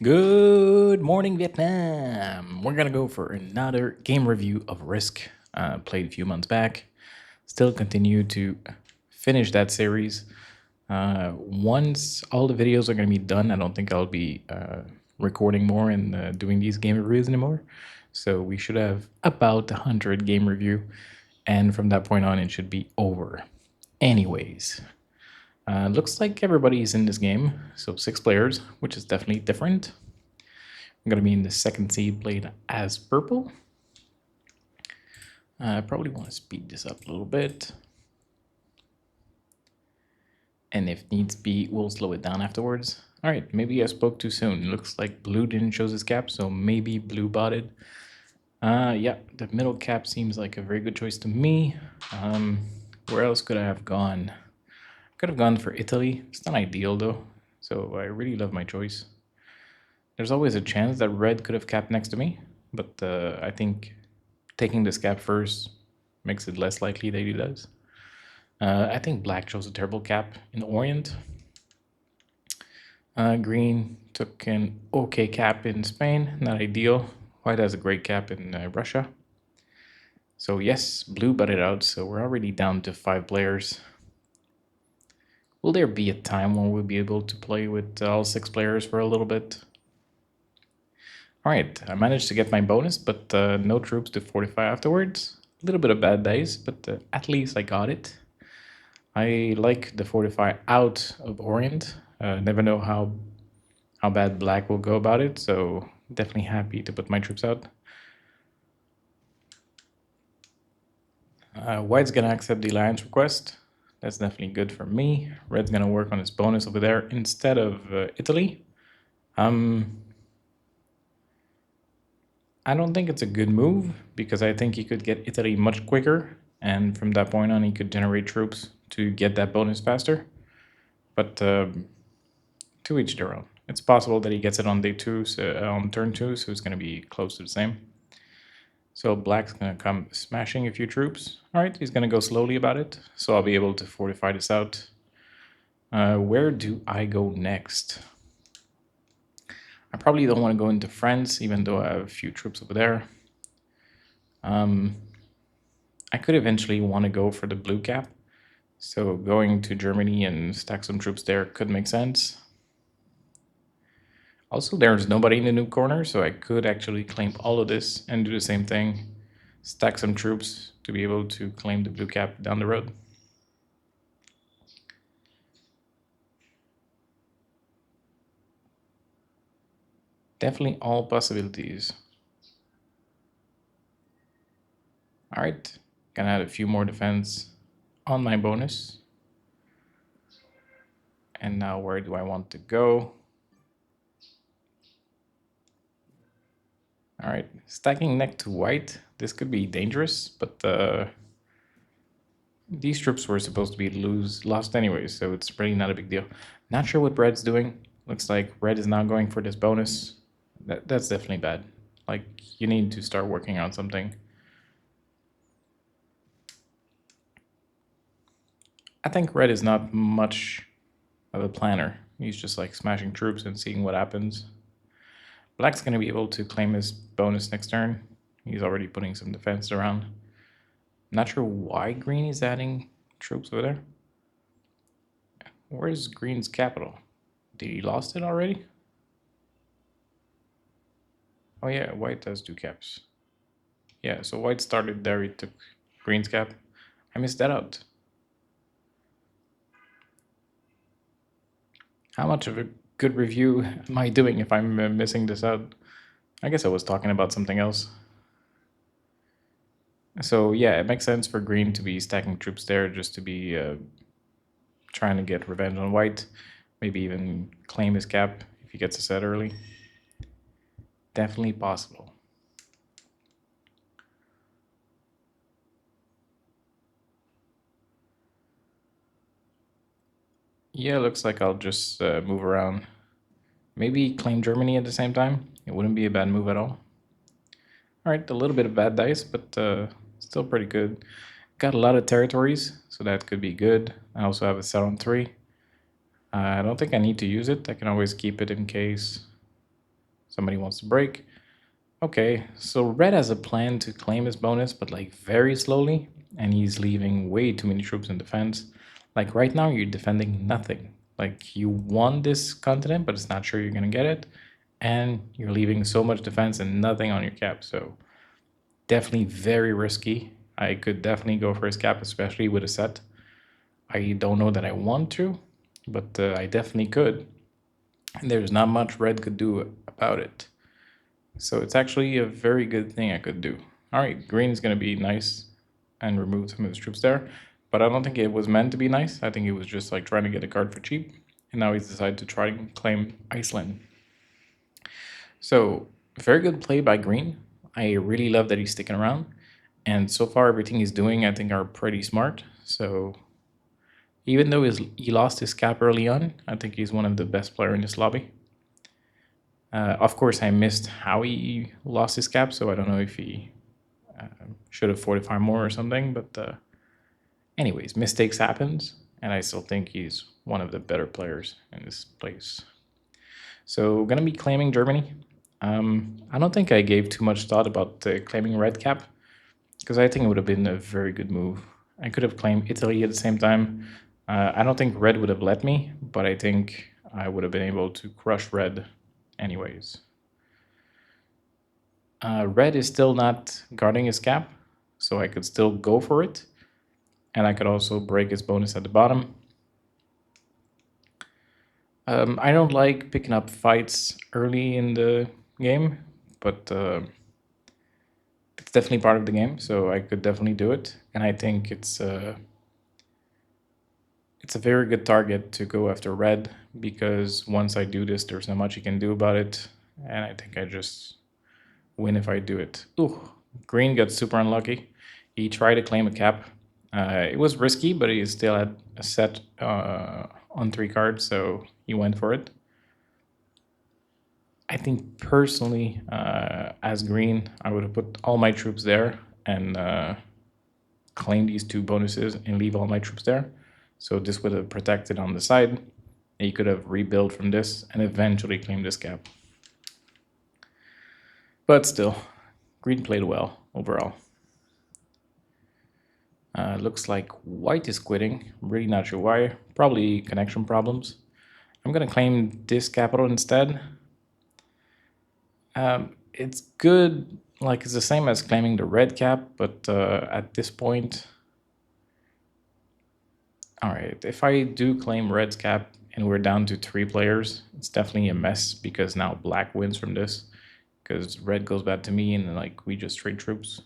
Good morning, Vietnam. We're gonna go for another game review of Risk. Played a few months back. Still continue to finish that series. Once all the videos are gonna be done, I don't think I'll be recording more and doing these game reviews anymore. So we should have about 100 game review, and from that point on, it should be over. Anyways, looks like everybody's in this game. So 6 players, which is definitely different. I'm going to be in the second seed, played as purple. I probably want to speed this up a little bit. And if needs be, we'll slow it down afterwards. All right, maybe I spoke too soon. Looks like blue didn't show his cap, so maybe blue botted. Yeah, the middle cap seems like a very good choice to me. Where else could I have gone? Could have gone for Italy. It's not ideal though, so I really love my choice. There's always a chance that red could have capped next to me, but I think taking this cap first makes it less likely that he does. I think black chose a terrible cap in the Orient. Green took an okay cap in Spain, not ideal. White has a great cap in Russia. So yes, blue butted out, so we're already down to 5 players. Will there be a time when we'll be able to play with all 6 players for a little bit? Alright, I managed to get my bonus, but no troops to fortify afterwards. A little bit of bad dice, but at least I got it. I like the fortify out of Orient. Never know how bad black will go about it, so definitely happy to put my troops out. White's gonna accept the alliance request. That's definitely good for me. Red's gonna work on his bonus over there instead of Italy. I don't think it's a good move because I think he could get Italy much quicker, and from that point on, he could generate troops to get that bonus faster. But to each their own. It's possible that he gets it on day 2, so on turn 2, so it's going to be close to the same. So black's going to come smashing a few troops. All right, he's going to go slowly about it, so I'll be able to fortify this out. Where do I go next? I probably don't want to go into France, even though I have a few troops over there. I could eventually want to go for the blue cap, so going to Germany and stack some troops there could make sense. Also, there's nobody in the new corner, so I could actually claim all of this and do the same thing. Stack some troops to be able to claim the blue cap down the road. Definitely all possibilities. Alright, gonna add a few more defense on my bonus. And now where do I want to go? Alright, stacking next to white. This could be dangerous, but these troops were supposed to be lost anyway, so it's really not a big deal. Not sure what red's doing. Looks like red is now going for this bonus. That's definitely bad. Like, you need to start working on something. I think red is not much of a planner. He's just like smashing troops and seeing what happens. Black's going to be able to claim his bonus next turn. He's already putting some defense around. Not sure why green is adding troops over there. Where's green's capital? Did he lost it already? Oh yeah, white does 2 caps. Yeah, so white started there, he took green's cap. I missed that out. How much of a good review am I doing if I'm missing this out? I guess I was talking about something else. So yeah, it makes sense for green to be stacking troops there just to be trying to get revenge on white. Maybe even claim his cap if he gets a set early. Definitely possible. Yeah, looks like I'll just move around. Maybe claim Germany at the same time. It wouldn't be a bad move at all. Alright, a little bit of bad dice, but still pretty good. Got a lot of territories, so that could be good. I also have a set on 3. I don't think I need to use it. I can always keep it in case Somebody wants to break. Okay, so red has a plan to claim his bonus, but like very slowly, and he's leaving way too many troops in defense. Like right now, you're defending nothing. Like you won this continent, but it's not sure you're gonna get it, and you're leaving so much defense and nothing on your cap. So definitely very risky. I could definitely go for his cap, especially with a set. I don't know that I want to, but I definitely could. And there's not much red could do about it. So it's actually a very good thing I could do. All right, green is going to be nice and remove some of his troops there. But I don't think it was meant to be nice. I think he was just like trying to get a card for cheap. And now he's decided to try and claim Iceland. So very good play by green. I really love that he's sticking around. And so far, everything he's doing, I think, are pretty smart. So even though he lost his cap early on, I think he's one of the best player in this lobby. Of course, I missed how he lost his cap, so I don't know if he should have fortified more or something. But anyways, mistakes happens, and I still think he's one of the better players in this place. So gonna be claiming Germany. I don't think I gave too much thought about claiming red cap because I think it would have been a very good move. I could have claimed Italy at the same time. I don't think red would have let me, but I think I would have been able to crush red anyways. Red is still not guarding his cap, so I could still go for it. And I could also break his bonus at the bottom. I don't like picking up fights early in the game, but it's definitely part of the game, so I could definitely do it. And I think it's a very good target to go after red, because once I do this, there's not much you can do about it. And I think I just win if I do it. Ooh, green got super unlucky. He tried to claim a cap. It was risky, but he still had a set on 3 cards, so he went for it. I think personally, as green, I would have put all my troops there and claim these 2 bonuses and leave all my troops there. So this would have protected on the side. And you could have rebuilt from this and eventually claim this cap. But still, green played well overall. Looks like white is quitting. I'm really not sure why. Probably connection problems. I'm gonna claim this capital instead. It's good, like it's the same as claiming the red cap, but at this point, all right, if I do claim red's cap and we're down to 3 players, it's definitely a mess because now black wins from this because red goes back to me and then like we just trade troops.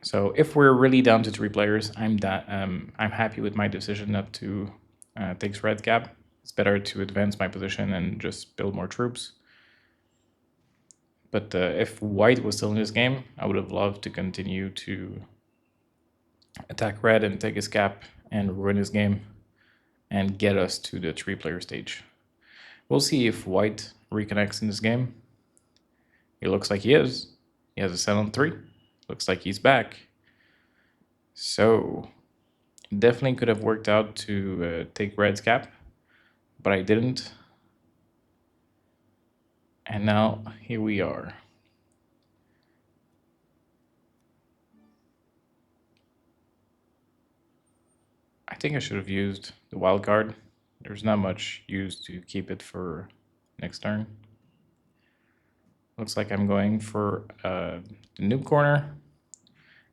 So if we're really down to 3 players, I'm happy with my decision not to take red cap. It's better to advance my position and just build more troops. But if white was still in this game, I would have loved to continue to attack red and take his cap and ruin his game and get us to the 3-player stage. We'll see if white reconnects in this game. It looks like he is. He has a set on 3. Looks like he's back. So definitely could have worked out to take red's cap, but I didn't. And now here we are. I think I should have used the wild card. There's not much use to keep it for next turn. Looks like I'm going for the noob corner.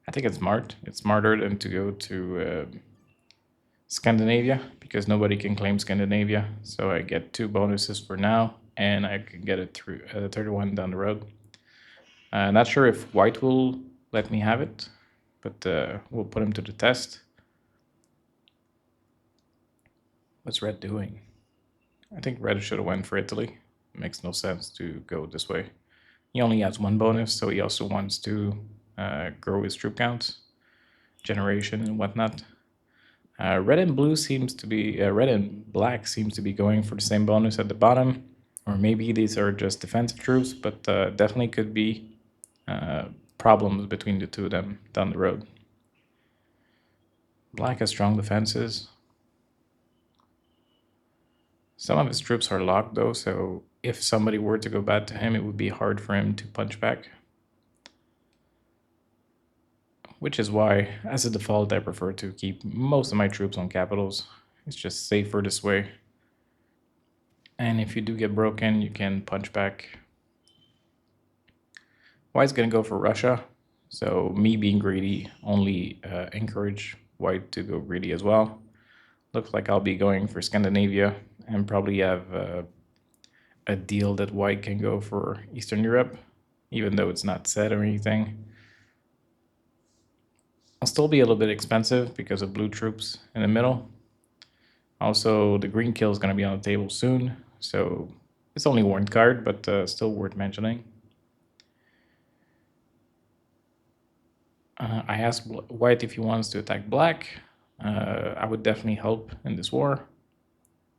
I think it's smart. It's smarter than to go to Scandinavia because nobody can claim Scandinavia. So I get 2 bonuses for now, and I can get it through 31 down the road. Not sure if white will let me have it, but we'll put him to the test. What's red doing? I think red should have went for Italy. It makes no sense to go this way. He only has 1 bonus, so he also wants to grow his troop counts, generation and whatnot. Red and blue seems to be, red and black seems to be going for the same bonus at the bottom, or maybe these are just defensive troops, but definitely could be problems between the 2 of them down the road. Black has strong defenses. Some of his troops are locked though, so if somebody were to go bad to him, it would be hard for him to punch back. Which is why, as a default, I prefer to keep most of my troops on capitals. It's just safer this way. And if you do get broken, you can punch back. White's gonna go for Russia. So me being greedy only encourage White to go greedy as well. Looks like I'll be going for Scandinavia and probably have a deal that White can go for Eastern Europe, even though it's not set or anything. I'll still be a little bit expensive because of blue troops in the middle. Also, the green kill is going to be on the table soon, so it's only one card, but still worth mentioning. I asked White if he wants to attack Black. I would definitely help in this war.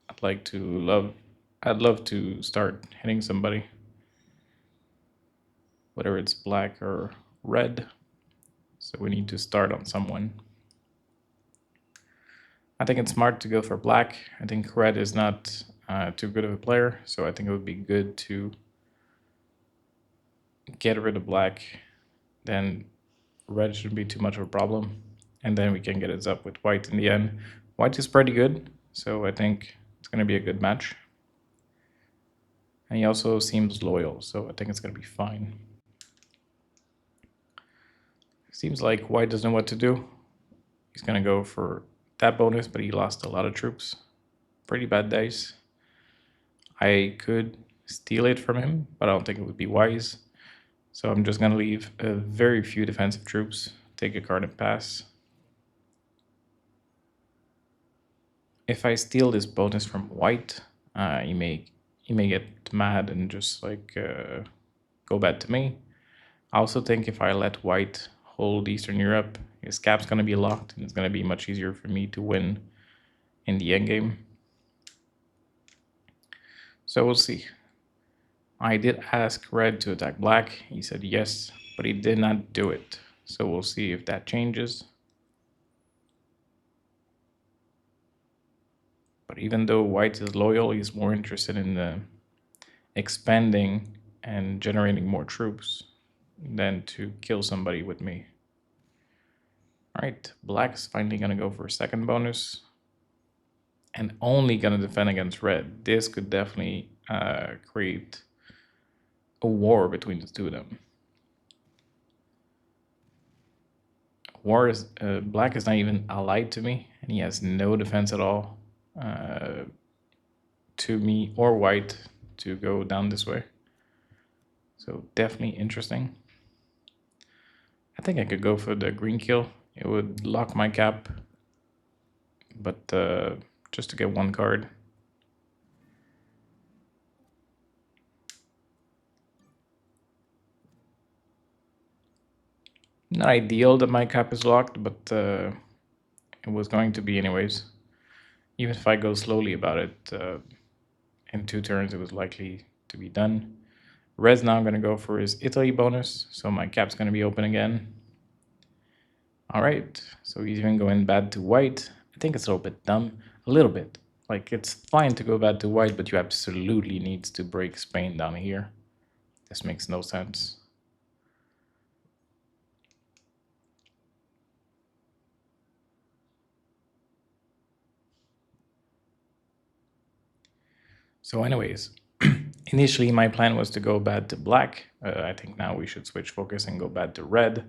I'd love to start hitting somebody, whether it's black or red. So we need to start on someone. I think it's smart to go for black. I think red is not too good of a player, so I think it would be good to get rid of black. Then red shouldn't be too much of a problem, and then we can get it up with white in the end. White is pretty good, so I think it's going to be a good match. And he also seems loyal, so I think it's going to be fine. Seems like white doesn't know what to do. He's going to go for that bonus, but he lost a lot of troops. Pretty bad dice. I could steal it from him, but I don't think it would be wise. So I'm just going to leave a very few defensive troops, take a card and pass. If I steal this bonus from white, he may get mad and just like go bad to me. I also think if I let white hold Eastern Europe, his cap's going to be locked, and it's going to be much easier for me to win in the endgame. So we'll see. I did ask red to attack black. He said yes, but he did not do it. So we'll see if that changes. But even though white is loyal, he's more interested in expanding and generating more troops than to kill somebody with me. All right, black's finally gonna go for a second bonus and only gonna defend against red. This could definitely create a war between the two of them. Black is not even allied to me, and he has no defense at all to me or white to go down this way. So definitely interesting. I think I could go for the green kill. It would lock my cap, but just to get one card. Not ideal that my cap is locked, but it was going to be anyways. Even if I go slowly about it, in 2 turns it was likely to be done. Red's now going to go for his Italy bonus, so my cap's going to be open again. All right, so he's even going bad to white. I think it's a little bit dumb, a little bit. Like, it's fine to go bad to white, but you absolutely need to break Spain down here. This makes no sense. So anyways, initially my plan was to go bad to black. I think now we should switch focus and go bad to red.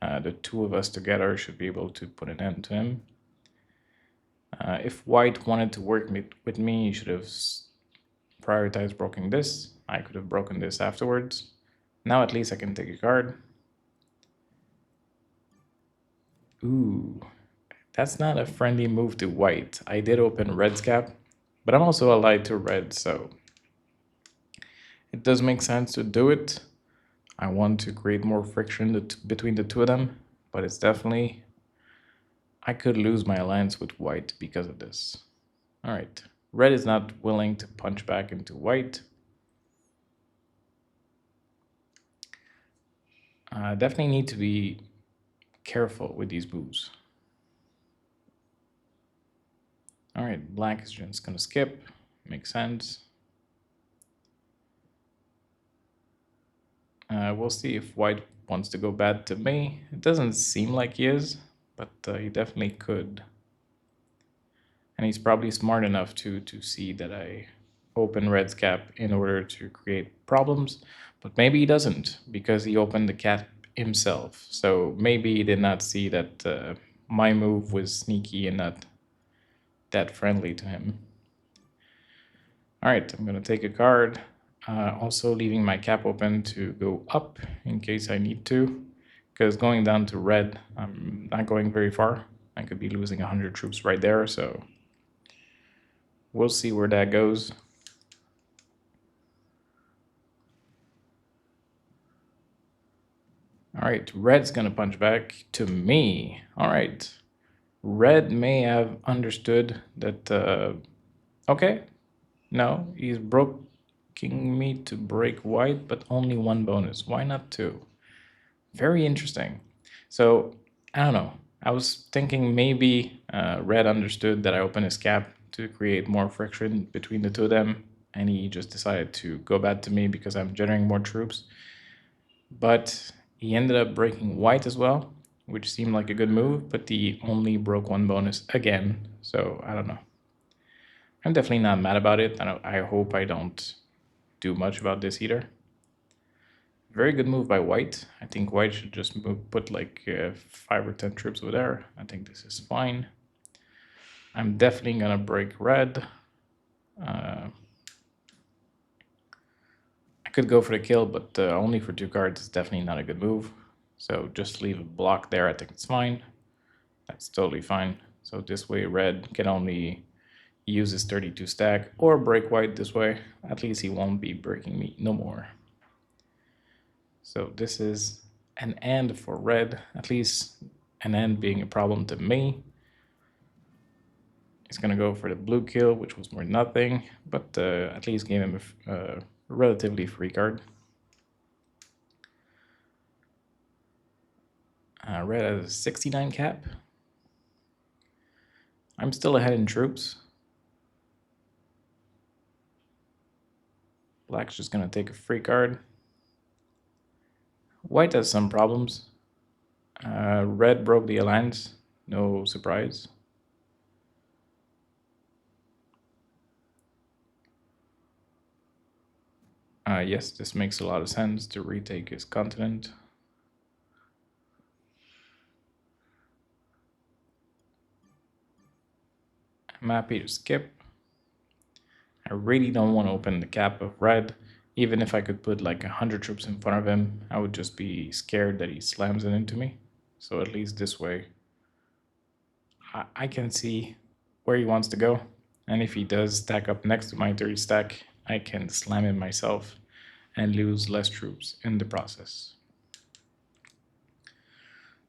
The two of us together should be able to put an end to him. If white wanted to work with me, he should have prioritized broken this. I could have broken this afterwards. Now at least I can take a card. Ooh, that's not a friendly move to white. I did open red's cap, but I'm also allied to red, so it does make sense to do it. I want to create more friction between the two of them, but it's definitely... I could lose my alliance with white because of this. All right, red is not willing to punch back into white. Definitely need to be careful with these moves. All right, black is just gonna skip. Makes sense. We'll see if white wants to go bad to me. It doesn't seem like he is, but he definitely could. And he's probably smart enough to see that I open red's cap in order to create problems. But maybe he doesn't because he opened the cap himself. So maybe he did not see that my move was sneaky and not that friendly to him. All right, I'm going to take a card. Also leaving my cap open to go up in case I need to. Because going down to red, I'm not going very far. I could be losing 100 troops right there, so we'll see where that goes. All right, red's gonna punch back to me. All right, red may have understood that, okay, no, he's broking me to break white, but only one bonus. Why not two? Very interesting. So, I don't know. I was thinking maybe red understood that I opened his cap to create more friction between the two of them, and he just decided to go bad to me because I'm generating more troops. But he ended up breaking white as well, which seemed like a good move, but he only broke one bonus again, so I don't know. I'm definitely not mad about it. I hope I don't do much about this either. Very good move by white. I think white should just put like 5 or 10 troops over there. I think this is fine. I'm definitely gonna break red. I could go for the kill, but only for 2 cards is definitely not a good move. So just leave a block there. I think it's fine. That's totally fine. So this way red can only use his 32 stack or break white this way. At least he won't be breaking me no more. So this is an end for red, at least an end being a problem to me. He's gonna go for the blue kill, which was more nothing, but at least gave him a relatively free card. Red has a 69 cap. I'm still ahead in troops. Black's just gonna take a free card. White has some problems. Red broke the alliance, no surprise. Yes, this makes a lot of sense to retake his continent. I'm happy to skip. I really don't want to open the cap of red. Even if I could put like 100 troops in front of him, I would just be scared that he slams it into me. So at least this way, I can see where he wants to go. And if he does stack up next to my 30 stack, I can slam him myself and lose less troops in the process.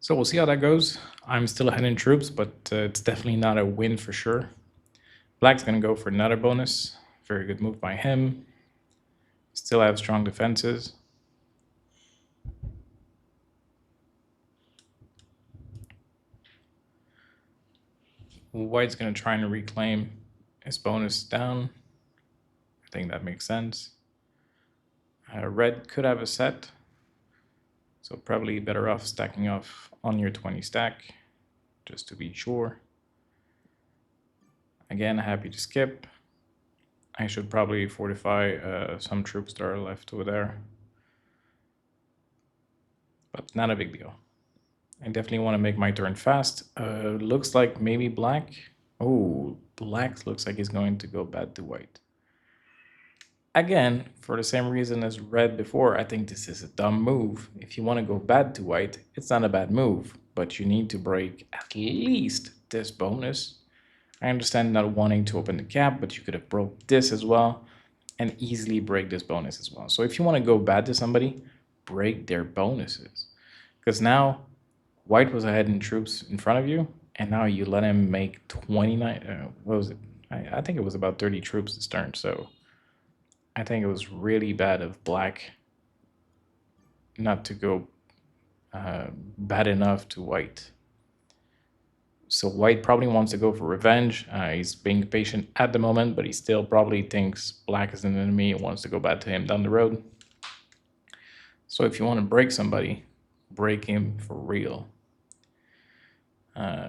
So we'll see how that goes. I'm still ahead in troops, but it's definitely not a win for sure. Black's gonna go for another bonus. Very good move by him. Still have strong defenses. White's gonna try and reclaim his bonus down. I think that makes sense. Red could have a set, so probably better off stacking off on your 20 stack, just to be sure. Again, happy to skip. I should probably fortify some troops that are left over there, but not a big deal. I definitely want to make my turn fast. Looks like maybe black. Oh, black looks like he's going to go bad to white. Again, for the same reason as red before, I think this is a dumb move. If you want to go bad to white, it's not a bad move, but you need to break at least this bonus. I understand not wanting to open the cap, but you could have broke this as well and easily break this bonus as well. So if you want to go bad to somebody, break their bonuses. Because now white was ahead in troops in front of you, and now you let him make 29, what was it? I think it was about 30 troops this turn, so I think it was really bad of black not to go bad enough to white. So white probably wants to go for revenge. He's being patient at the moment, but he still probably thinks black is an enemy and wants to go bad to him down the road. So if you want to break somebody, break him for real.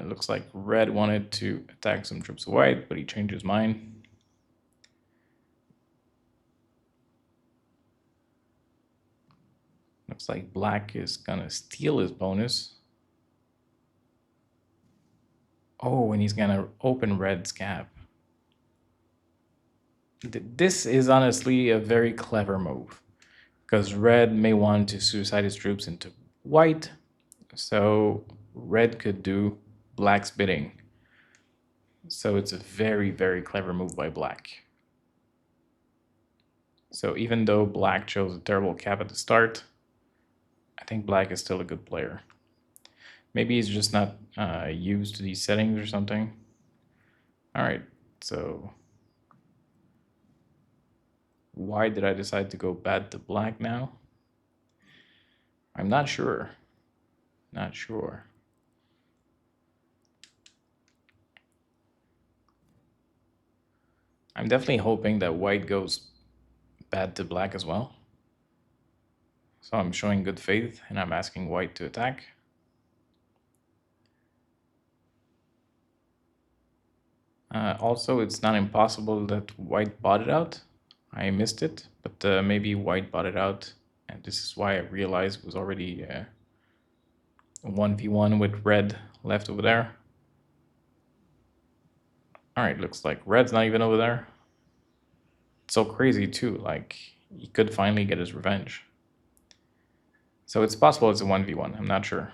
Looks like red wanted to attack some troops of white, but he changed his mind. Looks like black is gonna steal his bonus. Oh, and he's gonna open red's gap. This is honestly a very clever move, because red may want to suicide his troops into white, so red could do black's bidding. So it's a very, very clever move by black. So even though black chose a terrible cap at the start, I think black is still a good player. Maybe he's just not used to these settings or something. All right, so why did I decide to go bad to black now? I'm not sure. Not sure. I'm definitely hoping that white goes bad to black as well. So I'm showing good faith and I'm asking white to attack. Also, it's not impossible that white bought it out. I missed it, but maybe white bought it out. And this is why I realized it was already 1v1 with red left over there. All right, looks like red's not even over there. It's so crazy too, like he could finally get his revenge. So it's possible it's a 1v1, I'm not sure.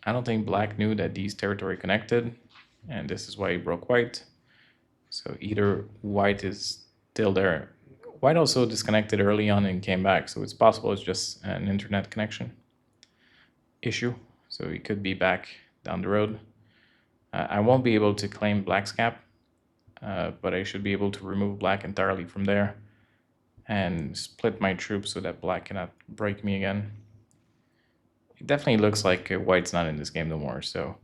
I don't think black knew that these territory connected, and this is why he broke white. So either white is still there. White also disconnected early on and came back, so it's possible it's just an internet connection issue. So he could be back down the road. I won't be able to claim black's cap, but I should be able to remove black entirely from there and split my troops so that black cannot break me again. It definitely looks like white's not in this game no more, so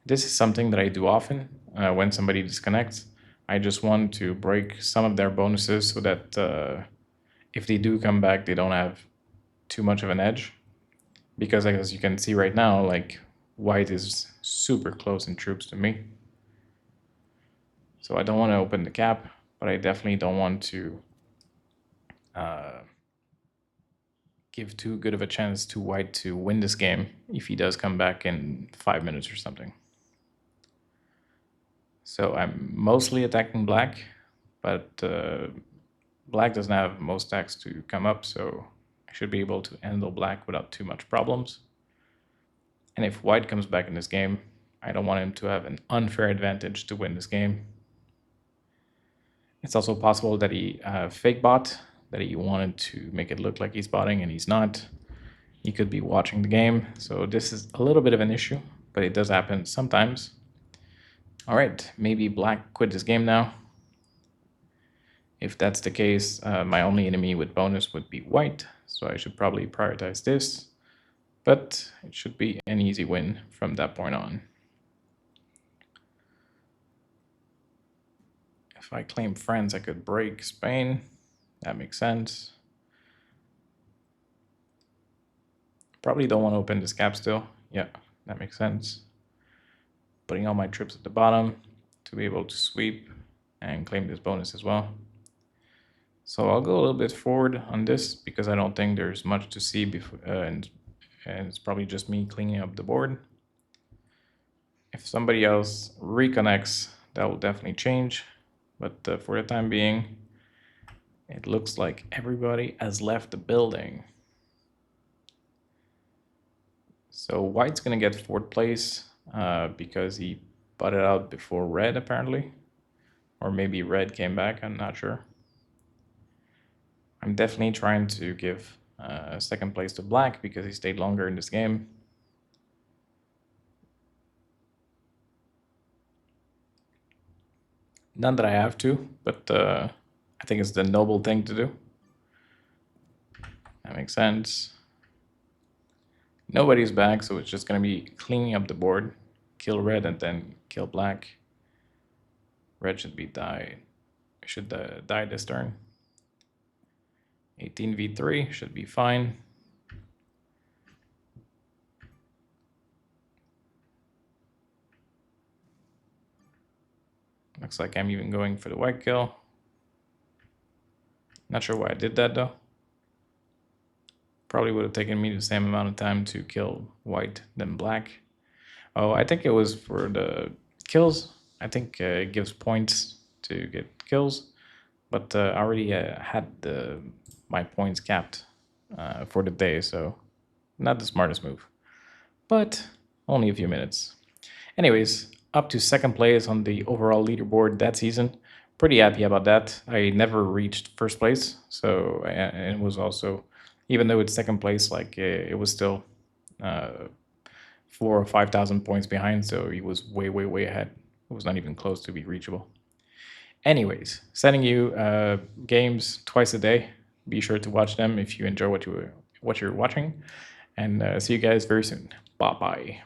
this is something that I do often when somebody disconnects. I just want to break some of their bonuses so that if they do come back, they don't have too much of an edge. Because as you can see right now, like white is super close in troops to me. So I don't want to open the cap, but I definitely don't want to give too good of a chance to white to win this game if he does come back in 5 minutes or something. So I'm mostly attacking black, but black doesn't have most stacks to come up, so I should be able to handle black without too much problems. And if white comes back in this game, I don't want him to have an unfair advantage to win this game. It's also possible that he fake bot, that he wanted to make it look like he's botting and he's not. He could be watching the game, so this is a little bit of an issue, but it does happen sometimes. All right, maybe black quit this game now. If that's the case, my only enemy with bonus would be white, so I should probably prioritize this, but it should be an easy win from that point on. If I claim France, I could break Spain. That makes sense. Probably don't want to open this gap still. Yeah, that makes sense. Putting all my troops at the bottom to be able to sweep and claim this bonus as well. So I'll go a little bit forward on this because I don't think there's much to see before, and it's probably just me cleaning up the board. If somebody else reconnects, that will definitely change. But for the time being, it looks like everybody has left the building. So white's gonna get fourth place because he bought it out before red apparently. Or maybe red came back, I'm not sure. I'm definitely trying to give second place to black because he stayed longer in this game. Not that I have to, but I think it's the noble thing to do. That makes sense. Nobody's back, so it's just going to be cleaning up the board. Kill red and then kill black. Red should be die. Should die this turn. 18v3 should be fine. Looks like I'm even going for the white kill. Not sure why I did that though. Probably would have taken me the same amount of time to kill white than black. Oh, I think it was for the kills. I think it gives points to get kills, but I already had my points capped for the day, so not the smartest move, but only a few minutes. Anyways, up to second place on the overall leaderboard that season. Pretty happy about that. I never reached first place, so and it was also, even though it's second place, like it was still 4 or 5,000 points behind, so he was way, way, way ahead. It was not even close to be reachable. Anyways, sending you games twice a day. Be sure to watch them if you enjoy what you're watching, and see you guys very soon. Bye bye.